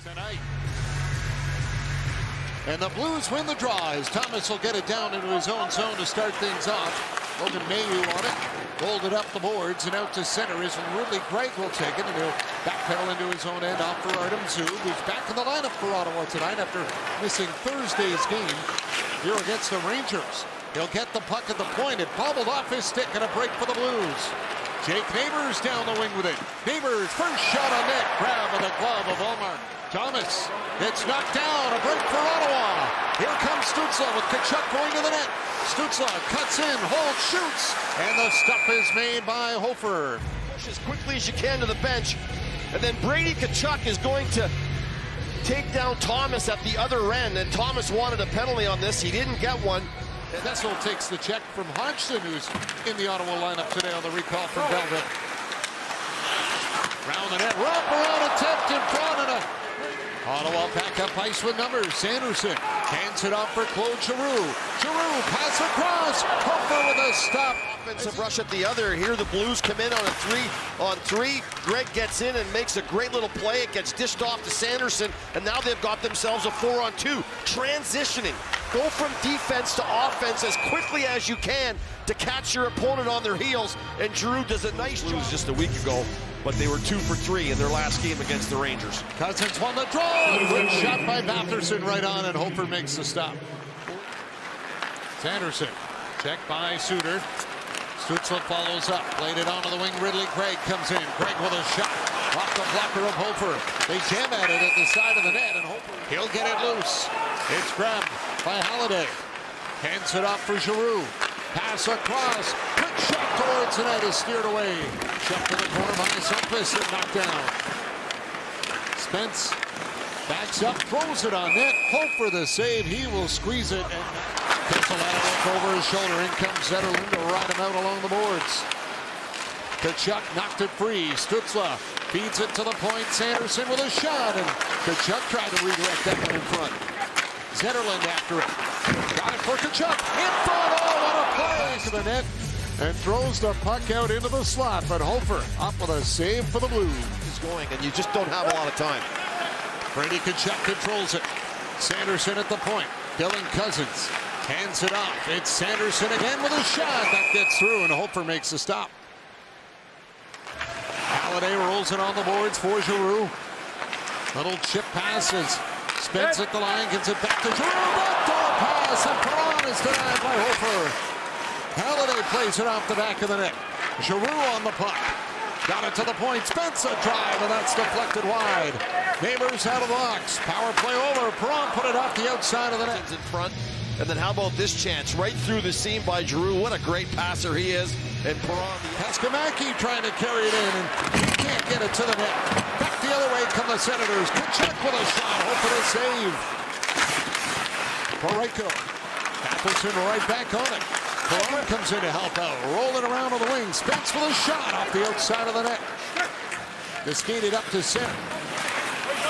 tonight. And the Blues win the draw as Thomas will get it down into his own zone to start things off. Logan Mayu on it, rolled it up the boards and out to center is Rudy Gregg will take it, and he'll backpedal into his own end off for Artem Zub, who's back in the lineup for Ottawa tonight after missing Thursday's game here against the Rangers. He'll get the puck at the point. It bobbled off his stick and a break for the Blues. Jake Neighbours down the wing with it. Neighbours first shot on net, grab of the glove of Omar. Thomas gets knocked down, a break for Ottawa. Here comes Stützle with Tkachuk going to the net. Stützle cuts in, holds, shoots, and the stop is made by Hofer. Push as quickly as you can to the bench, and then Brady Tkachuk is going to take down Thomas at the other end, and Thomas wanted a penalty on this. He didn't get one. And Kessel takes the check from Hodgson, who's in the Ottawa lineup today on the recall from Velvet. Round the net, wrap around attempt in front, and Ottawa back up ice with numbers. Sanderson hands it off for Claude Giroux. Giroux pass across, Hofer with a stop. Offensive rush at the other. Here the Blues come in on a 3-on-3. Gregg gets in and makes a great little play. It gets dished off to Sanderson, and now they've got themselves a 4-on-2. Transitioning. Go from defense to offense as quickly as you can to catch your opponent on their heels, and Giroux does a nice job. Just a week ago, but they were 2 for 3 in their last game against the Rangers. Cousins won the draw. Good shot by Batherson right on, and Hofer makes the stop. Sanderson, checked by Suter. Stützle follows up, played it onto the wing. Ridley Gregg comes in. Gregg with a shot off the blocker of Hofer. They jam at it at the side of the net, and Hofer, he'll get it loose. It's grabbed by Halliday. Hands it off for Giroux. Pass across. Quick shot towards the net is steered away. Shot to the corner by Sundqvist and knocked down. Spence backs up, throws it on net. Hofer the save. He will squeeze it, and Kessel had a look over his shoulder. In comes Zetterlund to ride him out along the boards. Tkachuk knocked it free. Stützle feeds it to the point. Sanderson with a shot, and Tkachuk tried to redirect that one in front. Zetterlund after it. Got it for Tkachuk. In front. Oh, what a play to the net. And throws the puck out into the slot. But Hofer up with a save for the Blues. He's going, and you just don't have a lot of time. Brady Tkachuk controls it. Sanderson at the point. Dylan Cousins hands it off. It's Sanderson again with a shot. That gets through, and Hofer makes the stop. Halliday rolls it on the boards for Giroux. Little chip passes. Spence at the line, gets it back to Giroux. Backdoor pass, and Perron is denied by Hofer. Halliday plays it off the back of the net. Giroux on the puck. Got it to the point. Spence a drive, and that's deflected wide. Neighbours out of the box. Power play over. Perron put it off the outside of the net. In front. And then how about this chance right through the seam by Giroux? What a great passer he is. And Perron. Paskamaki trying to carry it in, and he can't get it to the net. Back the other way come the Senators. Tkachuk with a shot. Hope for the save. Parayko. Batherson right back on it. Perron comes in to help out. Rolling around on the wing. Spence with a shot off the outside of the net. They skated up to center.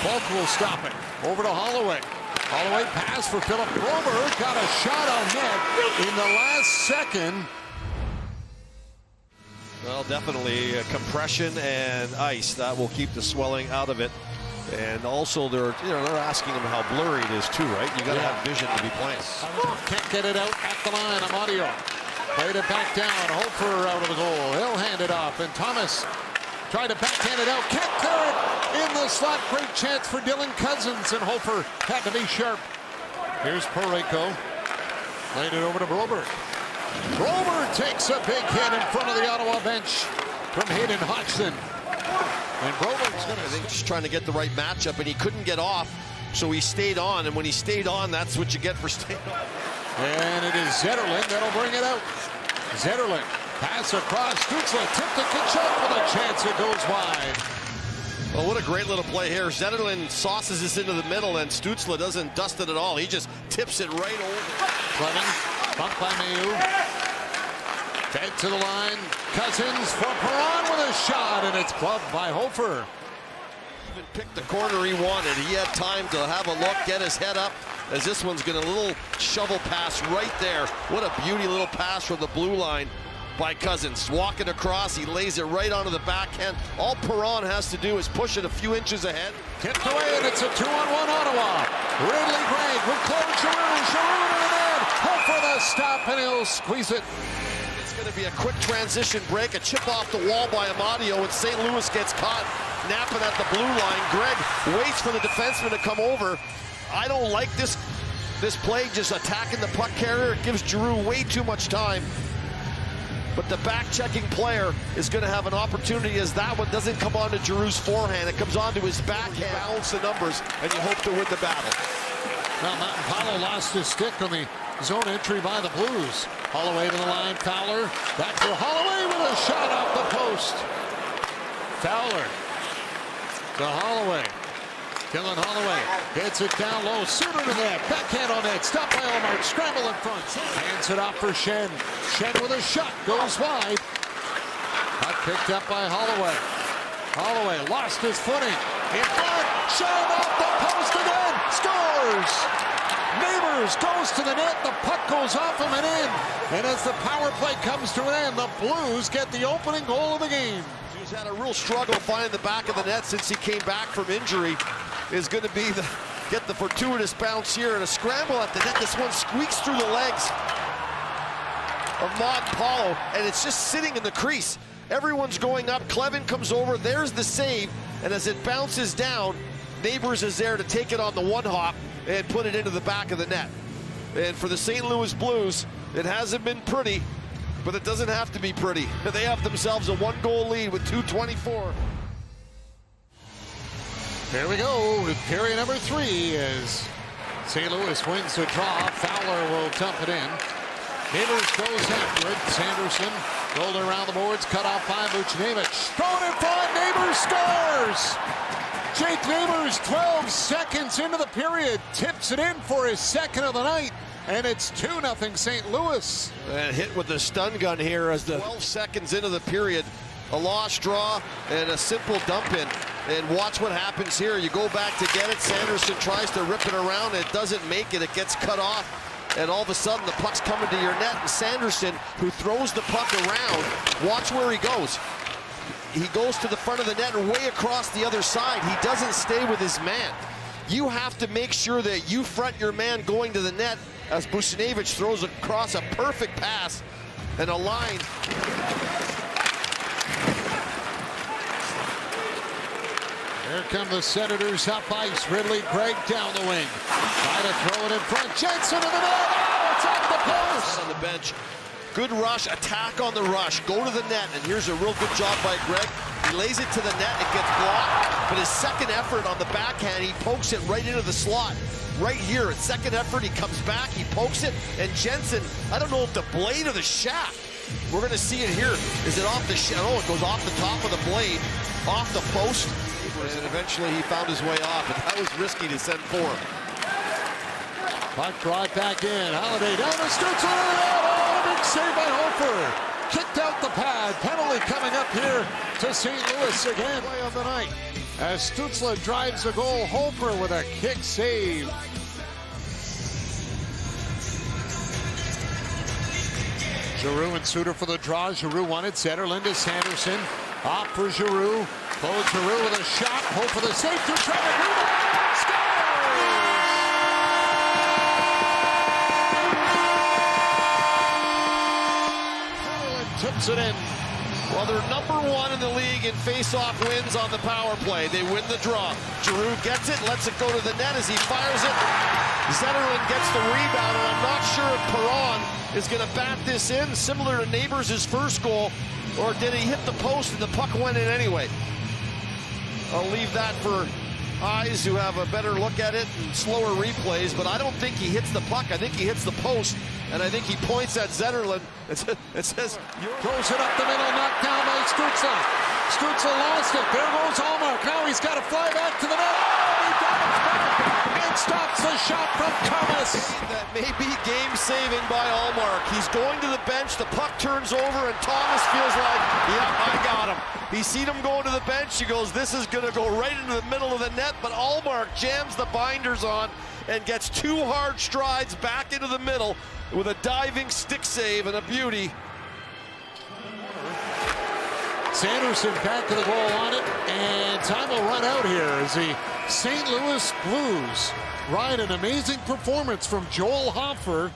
Falk will stop it. Over to Holloway. Holloway pass for Philip Broberg. Got a shot on net in the last second. Well, definitely compression and ice. That will keep the swelling out of it. And also, they're asking him how blurry it is too, right? You got to have vision to be playing. Can't get it out at the line. Amadio played it back down. Hofer out of the goal. He'll hand it off, and Thomas tried to backhand it out. Can't clear it in the slot. Great chance for Dylan Cousins, and Hofer had to be sharp. Here's Parayko. Played it over to Broberg. Broberg takes a big hit in front of the Ottawa bench from Hayden Hodgson. And Broberg's going to... just trying to get the right matchup, and he couldn't get off, so he stayed on. And when he stayed on, that's what you get for staying on. And it is Zetterlund that'll bring it out. Zetterlund, pass across. Stützle tipped to Tkachuk with a chance. It goes wide. Well, what a great little play here. Zetterlund sauces this into the middle, and Stützle doesn't dust it at all. He just tips it right over. Clemens, bumped by Mayu. Fed to the line. Cousins for Perron with a shot, and it's clubbed by Hofer. Even picked the corner he wanted. He had time to have a look, get his head up, as this one's going to little shovel pass right there. What a beauty little pass from the blue line. by Cousins. Walking across, he lays it right onto the backhand. All Perron has to do is push it a few inches ahead. Tipped away, and it's a 2-on-1 Ottawa. Ridley Gregg will close Giroux. Giroux to the net. Hope for the stop, and he'll squeeze it. It's going to be a quick transition break. A chip off the wall by Amadio, and St. Louis gets caught napping at the blue line. Gregg waits for the defenseman to come over. I don't like this play, just attacking the puck carrier. It gives Giroux way too much time. But the back-checking player is going to have an opportunity as that one doesn't come onto Giroux's forehand. It comes onto his backhand. Balance the numbers, and you hope to win the battle. Well, Mountain Paulo lost his stick on the zone entry by the Blues. Holloway to the line, Fowler. Back for Holloway with a shot off the post. Fowler to Holloway. Dylan Holloway hits it down low. Suter to net. Backhand on net. Stopped by Allmark. Scramble in front. Hands it off for Schenn. Schenn with a shot. Goes wide. Puck picked up by Holloway. Holloway lost his footing. In front. Schenn off the post again. Scores! Neighbours goes to the net. The puck goes off him and in. And as the power play comes to an end, the Blues get the opening goal of the game. He's had a real struggle finding the back of the net since he came back from injury. Is going to be get the fortuitous bounce here and a scramble at the net. This one squeaks through the legs of Mountain Paulo, and it's just sitting in the crease. Everyone's going up. Clevin comes over. There's the save, and as it bounces down, Neighbours is there to take it on the one hop and put it into the back of the net. And for the St. Louis Blues, it hasn't been pretty, but it doesn't have to be pretty. They have themselves a one-goal lead with 2:24. Here we go with period number 3 as St. Louis wins the draw. Fowler will dump it in. Neighbours goes after it. Sanderson rolled around the boards, cut off by Buchnevich. Thrown in front, Neighbours scores! Jake Neighbours, 12 seconds into the period, tips it in for his second of the night, and it's 2-0 St. Louis. And hit with the stun gun here as the 12 seconds into the period. A lost draw and a simple dump in. And watch what happens here. You go back to get it. Sanderson tries to rip it around. It doesn't make it. It gets cut off. And all of a sudden, the puck's coming to your net. And Sanderson, who throws the puck around, watch where he goes. He goes to the front of the net and way across the other side. He doesn't stay with his man. You have to make sure that you front your man going to the net as Buchnevich throws across a perfect pass and a line. Here come the Senators up ice. Ridley Gregg down the wing. Try to throw it in front. Jensen in the net. Oh, it's off the post. On the bench. Good rush, attack on the rush. Go to the net, and here's a real good job by Gregg. He lays it to the net, it gets blocked, but his second effort on the backhand, he pokes it right into the slot. Right here, at second effort, he comes back, he pokes it, and Jensen, I don't know if the blade or the shaft, we're gonna see it here. Is it off the shaft? Oh, it goes off the top of the blade, off the post, and eventually he found his way off, and that was risky to send for him. Puck brought back in. Holiday down the Stützle. Oh, big save by Hofer. Kicked out the pad. Penalty coming up here to St. Louis again. Play of the night. As Stützle drives the goal, Hofer with a kick save. Giroux and Suter for the draw. Giroux won it. Zetterlund to Sanderson. Off for Giroux. Claude Giroux with a shot. Hope for the save. To Trevor. Tips it in. Well, they're #1 in the league in face-off wins on the power play. They win the draw. Giroux gets it, lets it go to the net as he fires it. Zetterlund gets the rebound, and I'm not sure if Perron is going to bat this in, similar to Neighbours' first goal, or did he hit the post and the puck went in anyway? I'll leave that for eyes who have a better look at it and slower replays, but I don't think he hits the puck. I think he hits the post, and I think he points at Zetterlund. It says, throws it up the middle, knocked down by Stützle. Stützle lost it. There goes Allmark. Now he's got to fly back to the net. Oh, he got it back and stops the shot from Thomas. That may be game-saving by Allmark. He's going to the bench. The puck turns over, and Thomas feels like, yeah, I got him. He seen him going to the bench. He goes, this is going to go right into the middle of the net, but Allmark jams the binders on and gets 2 hard strides back into the middle with a diving stick save and a beauty. Sanderson back to the goal on it, and time will run out here as the St. Louis Blues ride an amazing performance from Joel Hofer.